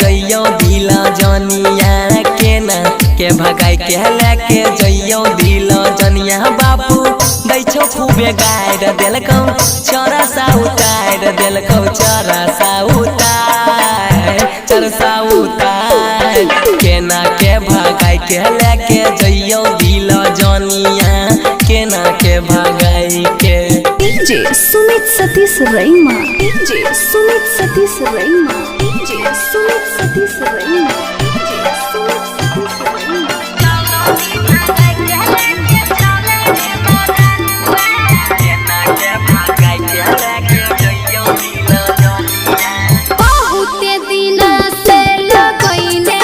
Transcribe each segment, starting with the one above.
जइयो दिला जनिया के ना के भगाई के लेके जइयो दिला जनिया बापू दैछो खूबे गाड़ देलकौ चरा सा उतार देलकौ चरा सा उतार केना के भगाई के लेके जइयो दिला जनिया केना के भगाई के DJ Sumit Satish रईमा DJ Sumit Satish रईमा DJ Sumit Satish रईमा DJ Sumit Satish रईमा बहुते दिन से लगइले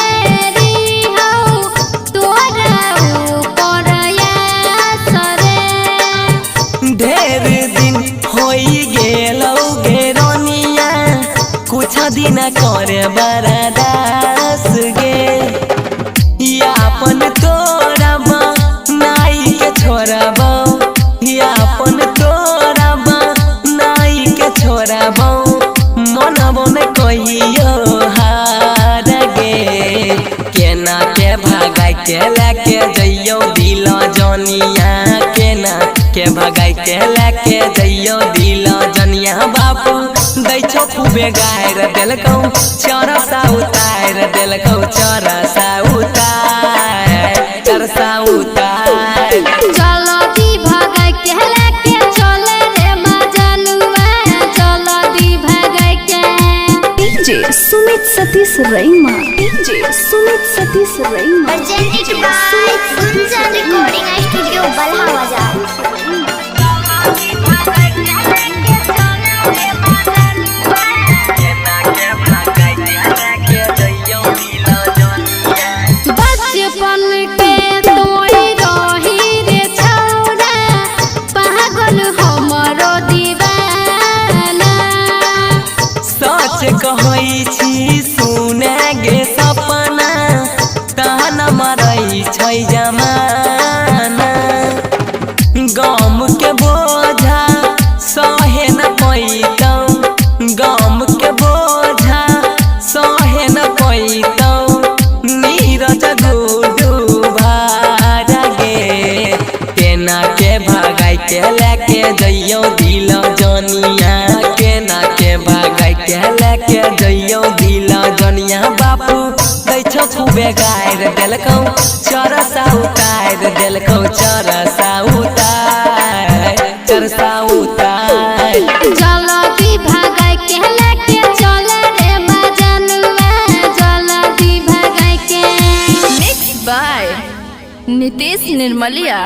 री हौ तोरा ऊपर सरे ढेर दिन होई गेलौ गेरनिया कुछ दिन करे बरदास गे यापन तोरब नाई के छोड़ब यापन तोरब नाई के छोड़ब मनबो न कहियो हार गे केना के भगाई के लेके जइयो दिला जनिया केना के भगाई के लेके जइयो दिला जनिया बापू दैछो खूबे गाड़ देलकौ चरा सा उतार देलकौ चरा सा उतार जल्दी भगाई के लेके चले रे मजनुआ जल्दी भगाई के DJ Sumit Satish रईमा DJ Sumit Satish रईमा presented by Gunjan Recording Studio Balha Bazaar। बचपन के तोई रही रे छौरा पागल हमरो दीवाना सच कहै छी सुने गे सपना तहन मरै छै जमाना गम के बोझा सहे न पैतौ गम के बोझा सहे न पैतौ नीरज गुडू भार गे केना के भगाई के लेके जइयो दिला जनिया केना के भगाई के लेके जइयो दिला जनिया बापू दैछो खूबे गाड़ देलकौ चरा सा उतार देलकौ चरा सा उतार जल्दी भगाई के लेके चले रे मजनुआ जल्दी भगाई के मिक्स बाय नितेश निर्मलिया।